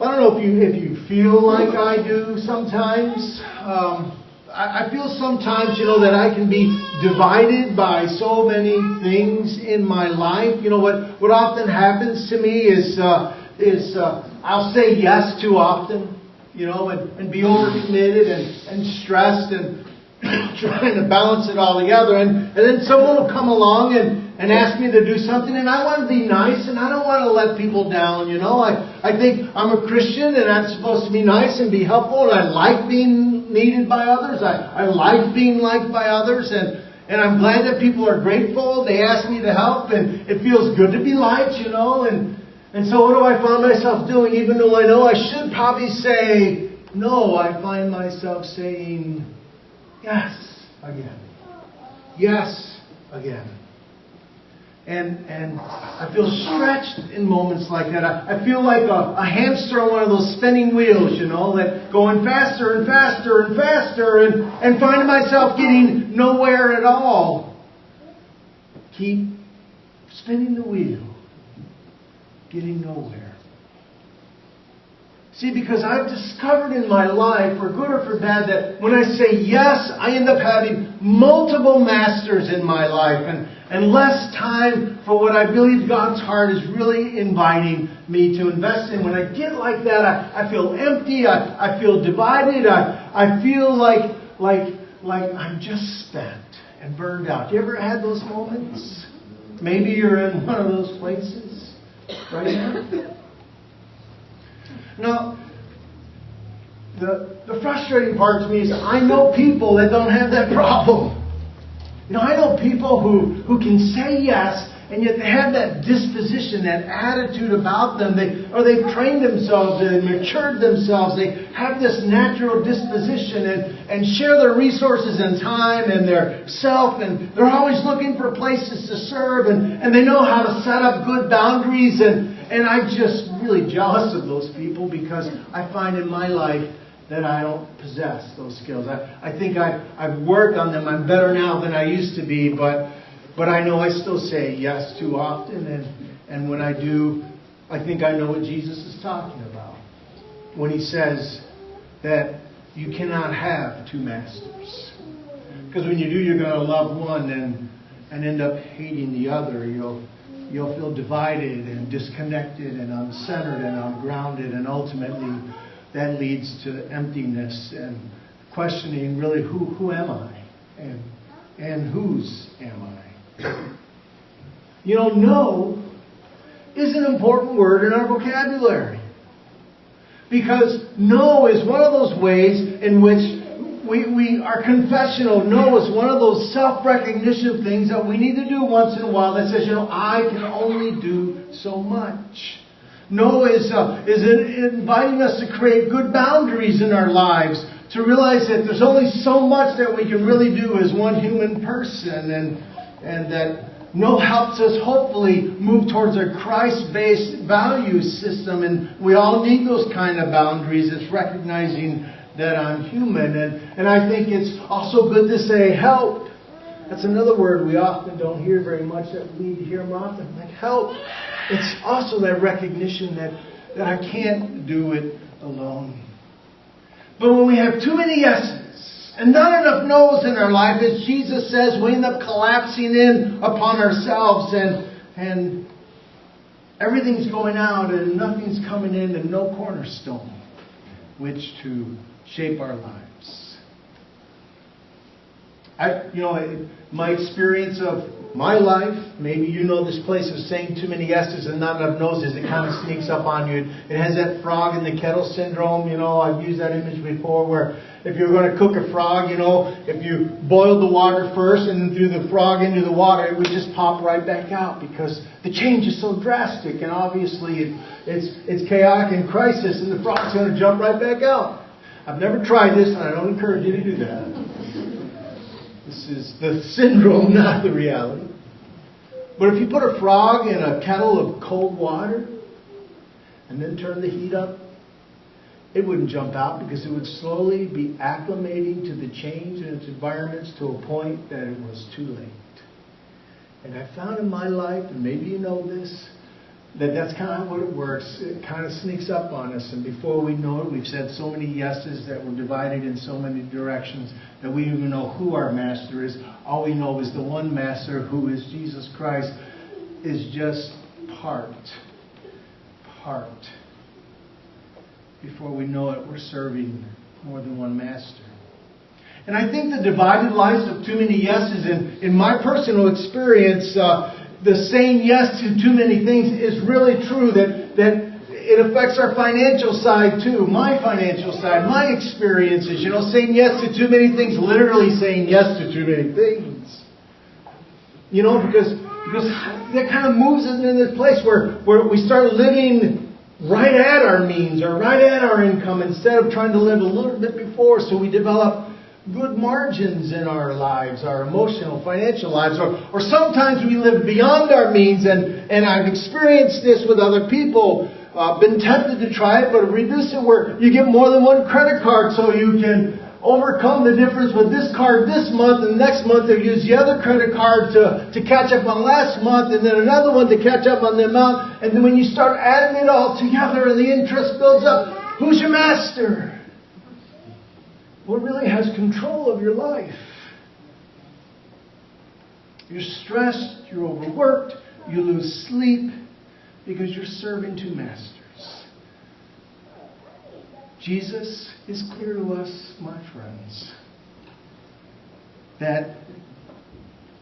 I don't know if you feel like I do sometimes. I feel sometimes, that I can be divided by so many things in my life. What often happens to me is I'll say yes too often, and be overcommitted and stressed and trying to balance it all together. And then someone will come along and ask me to do something, and I want to be nice, and I don't want to let people down. I think I'm a Christian, and I'm supposed to be nice and be helpful, and I like being needed by others. I like being liked by others, and I'm glad that people are grateful. They ask me to help, and it feels good to be liked, And so what do I find myself doing? Even though I know I should probably say no, I find myself saying yes again. Yes again. And I feel stretched in moments like that. I feel like a hamster on one of those spinning wheels, that going faster and faster and faster and finding myself getting nowhere at all. Keep spinning the wheel, getting nowhere. See, because I've discovered in my life, for good or for bad, that when I say yes, I end up having multiple masters in my life and less time for what I believe God's heart is really inviting me to invest in. When I get like that, I feel empty, I feel divided, I feel like I'm just spent and burned out. You ever had those moments? Maybe you're in one of those places right now. Now, the frustrating part to me is I know people that don't have that problem. I know people who can say yes, and yet they have that disposition, that attitude about them. They've trained themselves and matured themselves. They have this natural disposition and share their resources and time and their self. And they're always looking for places to serve. And they know how to set up good boundaries. And I'm just really jealous of those people because I find in my life that I don't possess those skills. I think I've worked on them. I'm better now than I used to be, but I know I still say yes too often. And when I do, I think I know what Jesus is talking about when He says that you cannot have two masters. Because when you do, you're going to love one and end up hating the other. You'll feel divided and disconnected and uncentered and ungrounded, and ultimately that leads to emptiness and questioning really who am I and whose am I? No is an important word in our vocabulary. Because no is one of those ways in which we are confessional. No is one of those self-recognition things that we need to do once in a while that says, I can only do so much. No is inviting us to create good boundaries in our lives, to realize that there's only so much that we can really do as one human person, and that no helps us hopefully move towards a Christ-based value system, and we all need those kind of boundaries. It's recognizing that I'm human, and I think it's also good to say help. That's another word we often don't hear very much, that we need to hear more often. Like help. It's also that recognition that I can't do it alone. But when we have too many yeses and not enough no's in our life, as Jesus says, we end up collapsing in upon ourselves and everything's going out and nothing's coming in and no cornerstone which to shape our lives. My experience of my life, maybe you know this place of saying too many yeses and not enough no's, it kind of sneaks up on you. It has that frog in the kettle syndrome. I've used that image before, where if you're going to cook a frog, if you boiled the water first and then threw the frog into the water, it would just pop right back out because the change is so drastic, and obviously it's chaotic and crisis, and the frog's going to jump right back out. I've never tried this, and I don't encourage you to do that. This is the syndrome, not the reality. But if you put a frog in a kettle of cold water and then turn the heat up, it wouldn't jump out because it would slowly be acclimating to the change in its environments to a point that it was too late. And I found in my life, and maybe you know this, that's kind of what it works. It kind of sneaks up on us, and before we know it, we've said so many yeses that we're divided in so many directions that we don't even know who our master is. All we know is the one master, who is Jesus Christ, is just part. Before we know it, we're serving more than one master. And I think the divided lives of too many yeses, in my personal experience, the saying yes to too many things is really true. That it affects our financial side too. My financial side, my experiences. Saying yes to too many things, literally saying yes to too many things. Because that kind of moves us into this place where we start living right at our means or right at our income instead of trying to live a little bit before. So we develop good margins in our lives, our emotional, financial lives. Or sometimes we live beyond our means, and I've experienced this with other people. Been tempted to try it, but reduce it where you get more than one credit card so you can overcome the difference with this card this month, and next month they'll use the other credit card to catch up on last month, and then another one to catch up on the amount. And then when you start adding it all together and the interest builds up, who's your master? What really has control of your life? You're stressed, you're overworked, you lose sleep because you're serving two masters. Jesus is clear to us, my friends, that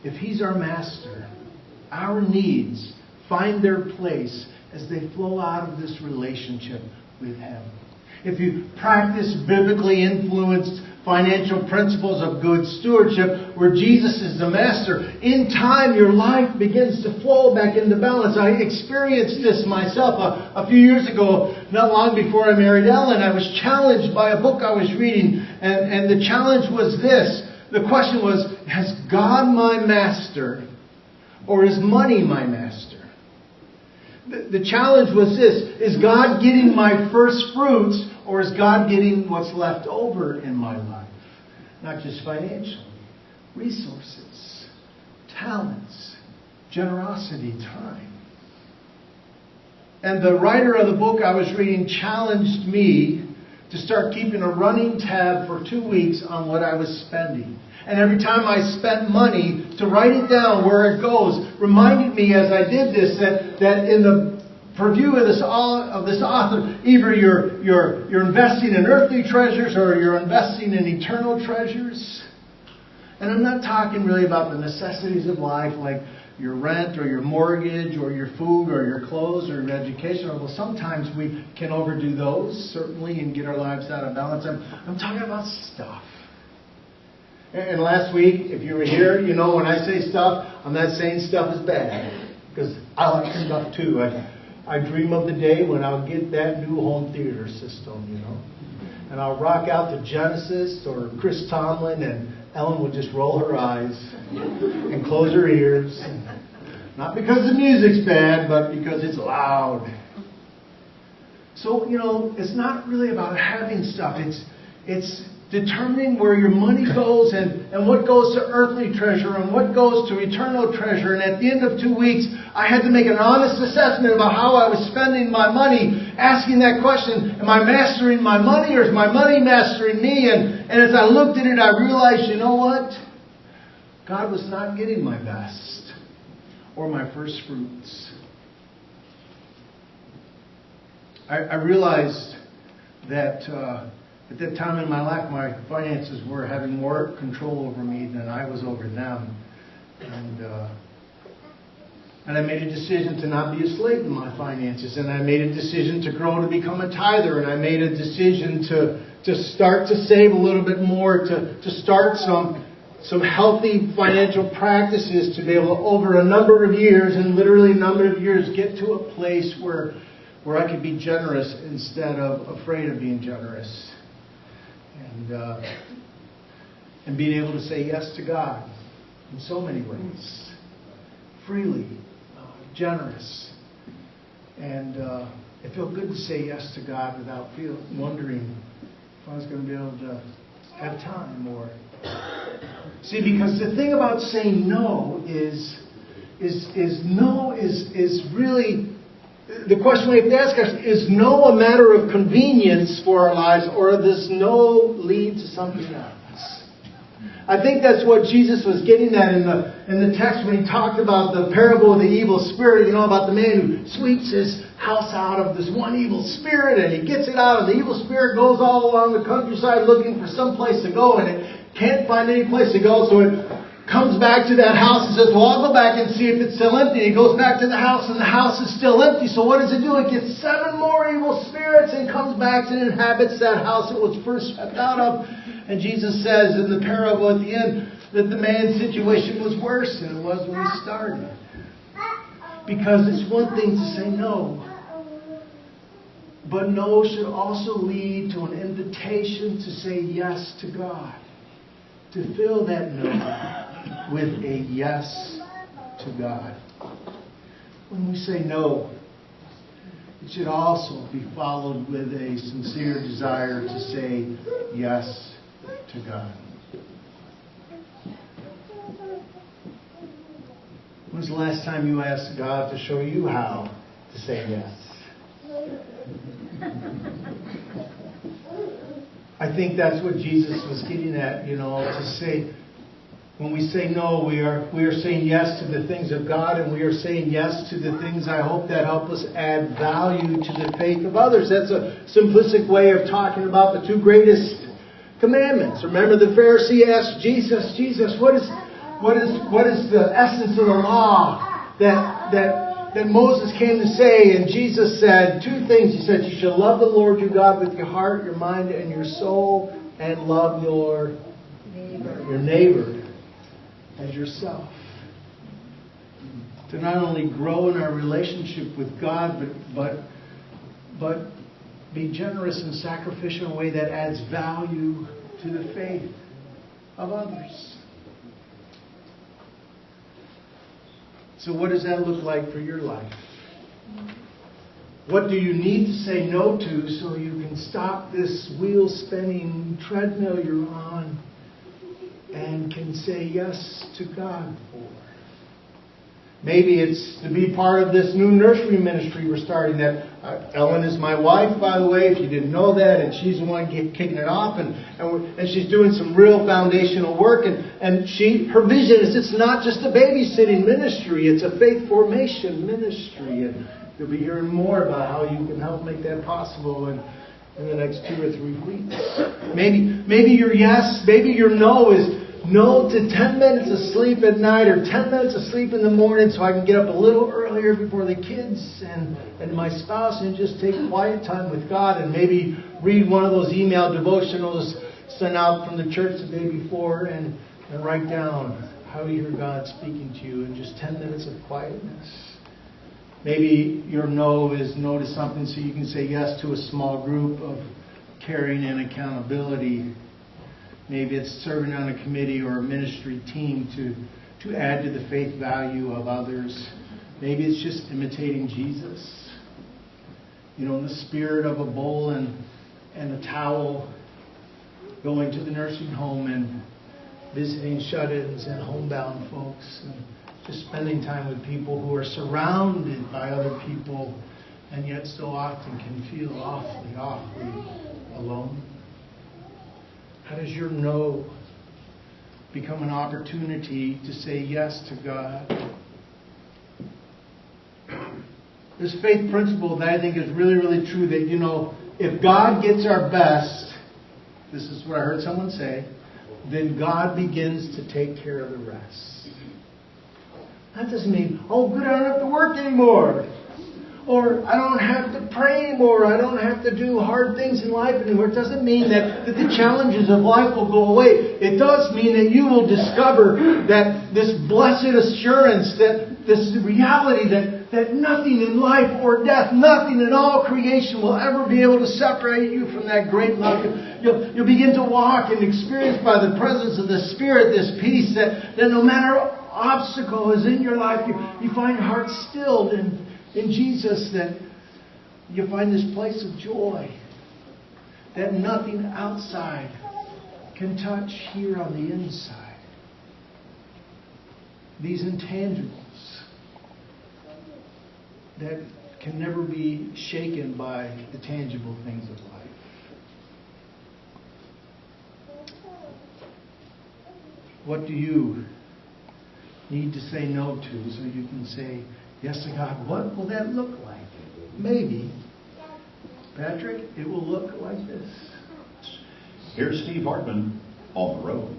if He's our master, our needs find their place as they flow out of this relationship with Him. If you practice biblically influenced financial principles of good stewardship, where Jesus is the master, in time your life begins to flow back into balance. I experienced this myself a few years ago, not long before I married Ellen. I was challenged by a book I was reading, and the challenge was this. The question was, has God my master, or is money my master? The challenge was this: is God getting my first fruits, or is God getting what's left over in my life? Not just financially, resources, talents, generosity, time. And the writer of the book I was reading challenged me to start keeping a running tab for 2 weeks on what I was spending. And every time I spent money, to write it down where it goes, reminded me as I did this that in the purview of this author, either you're investing in earthly treasures or you're investing in eternal treasures. And I'm not talking really about the necessities of life, like your rent or your mortgage or your food or your clothes or your education. Although sometimes we can overdo those, certainly, and get our lives out of balance. I'm talking about stuff. And last week, if you were here, when I say stuff, I'm not saying stuff is bad. Because I like stuff too. I dream of the day when I'll get that new home theater system, And I'll rock out to Genesis or Chris Tomlin, and Ellen would just roll her eyes and close her ears. Not because the music's bad, but because it's loud. So, it's not really about having stuff. It's determining where your money goes and what goes to earthly treasure and what goes to eternal treasure. And at the end of 2 weeks, I had to make an honest assessment about how I was spending my money, asking that question, am I mastering my money or is my money mastering me? And as I looked at it, I realized, you know what? God was not getting my best or my first fruits. I realized that at that time in my life, my finances were having more control over me than I was over them. And I made a decision to not be a slave to my finances. And I made a decision to grow to become a tither. And I made a decision to start to save a little bit more, to start some healthy financial practices to be able to, over a number of years, and literally a number of years, get to a place where I could be generous instead of afraid of being generous. And being able to say yes to God in so many ways. Freely, generous. And it felt good to say yes to God without wondering if I was going to be able to have time or... See, because the thing about saying no is no is really the question we have to ask ourselves, is no a matter of convenience for our lives, or does no lead to something else? I think that's what Jesus was getting at in the text when he talked about the parable of the evil spirit, about the man who sweeps his house out of this one evil spirit, and he gets it out, and the evil spirit goes all along the countryside looking for some place to go, and it can't find any place to go, so it comes back to that house and says, well, I'll go back and see if it's still empty. He goes back to the house, and the house is still empty. So what does it do? It gets 7 more evil spirits and comes back and inhabits that house it was first swept out of. And Jesus says in the parable at the end that the man's situation was worse than it was when he started. Because it's one thing to say no. But no should also lead to an invitation to say yes to God. To fill that no with a yes to God. When we say no, it should also be followed with a sincere desire to say yes to God. When was the last time you asked God to show you how to say yes? I think that's what Jesus was getting at, to say, when we say no, we are saying yes to the things of God, and we are saying yes to the things, I hope, that help us add value to the faith of others. That's a simplistic way of talking about the 2 greatest commandments. Remember, the Pharisee asked Jesus, what is the essence of the law that Moses came to say? And Jesus said 2 things. He said, you shall love the Lord your God with your heart, your mind, and your soul, and love your neighbor as yourself. To not only grow in our relationship with God, but be generous and sacrificial in a way that adds value to the faith of others. So what does that look like for your life? What do you need to say no to so you can stop this wheel-spinning treadmill you're on and can say yes to God for? Maybe it's to be part of this new nursery ministry we're starting. That Ellen is my wife, by the way, if you didn't know that, and she's the one kicking it off, and she's doing some real foundational work. And her vision is it's not just a babysitting ministry; it's a faith formation ministry. And you'll be hearing more about how you can help make that possible in the next 2 or 3 weeks. Maybe your yes, maybe your no is no to 10 minutes of sleep at night or 10 minutes of sleep in the morning so I can get up a little earlier before the kids and my spouse and just take quiet time with God, and maybe read one of those email devotionals sent out from the church the day before and write down how you hear God speaking to you in just 10 minutes of quietness. Maybe your no is no to something so you can say yes to a small group of caring and accountability. Maybe it's serving on a committee or a ministry team to add to the faith value of others. Maybe it's just imitating Jesus. In the spirit of a bowl and a towel, going to the nursing home and visiting shut-ins and homebound folks, and just spending time with people who are surrounded by other people and yet so often can feel awfully alone. How does your no become an opportunity to say yes to God? This faith principle that I think is really, really true, that, if God gets our best, this is what I heard someone say, then God begins to take care of the rest. That doesn't mean, oh, good, I don't have to work anymore. Or I don't have to pray anymore. I don't have to do hard things in life anymore. It doesn't mean that the challenges of life will go away. It does mean that you will discover that this blessed assurance, that this reality that nothing in life or death, nothing in all creation will ever be able to separate you from that great love. You'll begin to walk and experience by the presence of the Spirit this peace that no matter what obstacle is in your life, you find your heart stilled in Jesus, that you find this place of joy that nothing outside can touch here on the inside. These intangibles that can never be shaken by the tangible things of life. What do you need to say no to so you can say yes to God? What will that look like? Maybe, Patrick, it will look like this. Here's Steve Hartman on the road.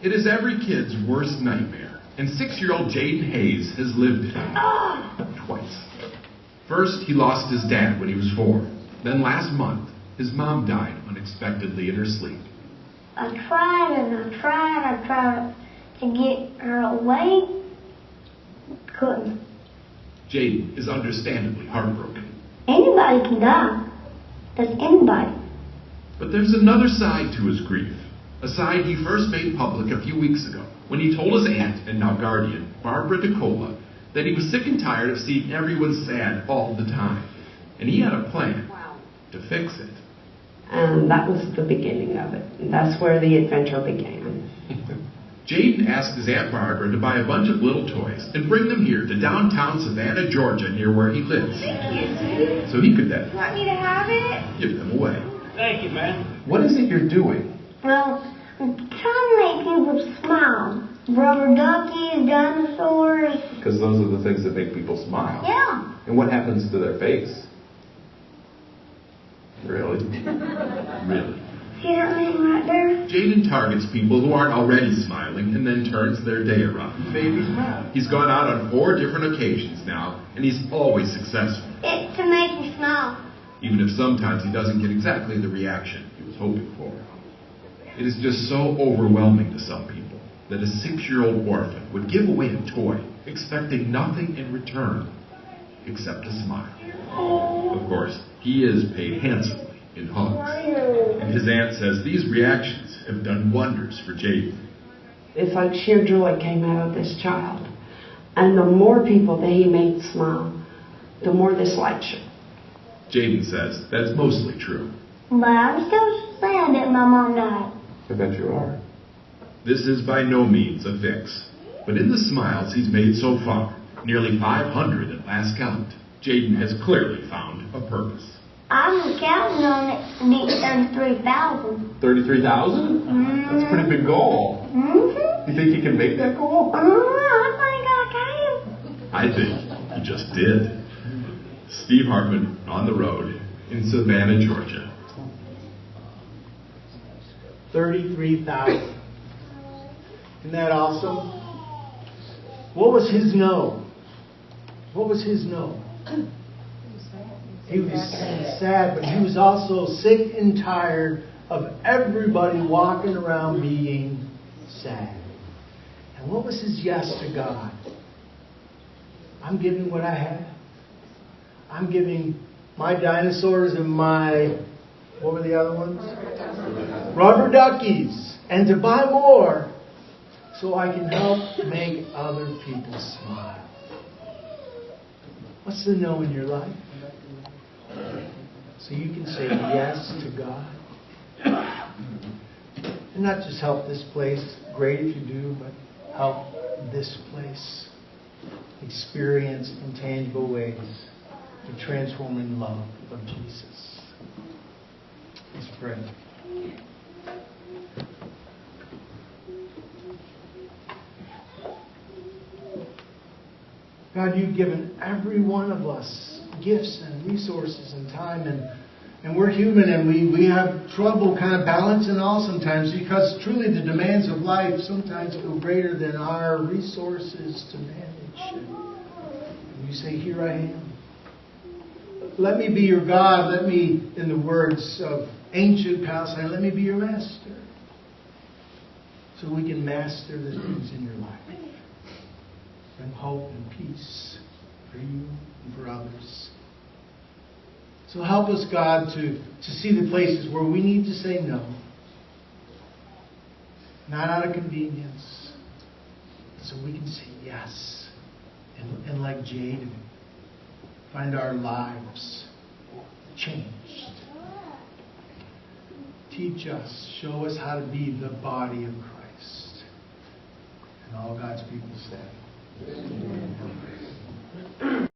It is every kid's worst nightmare, and 6-year-old Jaden Hayes has lived it twice. First, he lost his dad when he was 4. Then last month, his mom died unexpectedly in her sleep. I tried to get her away. Couldn't. Jaden is understandably heartbroken. Anybody can die. That's anybody. But there's another side to his grief. A side he first made public a few weeks ago when he told his aunt and now guardian, Barbara DeCola, that he was sick and tired of seeing everyone sad all the time. And he had a plan to fix it. And that was the beginning of it. And that's where the adventure began. Jaden asked his Aunt Barbara to buy a bunch of little toys and bring them here to downtown Savannah, Georgia, near where he lives. So he could then Want me to have it? give them away. Thank you, man. What is it you're doing? Well, I'm trying to make people smile. Rubber duckies, dinosaurs. Because those are the things that make people smile. Yeah. And what happens to their face? Really? Really. See that man right there? Jaden targets people who aren't already smiling and then turns their day around. Baby's mouth. He's gone out on 4 different occasions now, and he's always successful, It's to make you smile. even if sometimes he doesn't get exactly the reaction he was hoping for. It is just so overwhelming to some people that a 6-year-old orphan would give away a toy, expecting nothing in return except a smile. Of course, he is paid handsomely in hugs, and his aunt says these reactions have done wonders for Jaden. It's like sheer joy came out of this child. And the more people that he made smile, the more this light shone. Jaden says that's mostly true. But I'm still sad that my mom died. I bet you are. This is by no means a fix, but in the smiles he's made so far, nearly 500 at last count, Jaden has clearly found a purpose. I'm counting on it to be 33,000. 33,000? That's a pretty big goal. Mm-hmm. You think you can make that goal? I I think he just did. Steve Hartman on the road in Savannah, Georgia. 33,000. Isn't that awesome? What was his no? What was his no? He was sad, but he was also sick and tired of everybody walking around being sad. And what was his yes to God? I'm giving what I have. I'm giving my dinosaurs and my, what were the other ones? Rubber duckies. And to buy more so I can help make other people smile. What's the no in your life? So you can say yes to God. And not just help this place, great if you do, but help this place experience in tangible ways the transforming love of Jesus. Let's pray. God, you've given every one of us gifts and resources and time, and we're human, and we have trouble kind of balancing all sometimes, because truly the demands of life sometimes feel greater than our resources to manage. And you say, here I am. Let me be your God. Let me, in the words of ancient Palestine, let me be your master. So we can master the things in your life. Bring hope and peace for you and for others. So help us, God, to see the places where we need to say no. Not out of convenience. So we can say yes. And like Jaden, find our lives changed. Teach us, show us how to be the body of Christ. And all God's people said. Amen.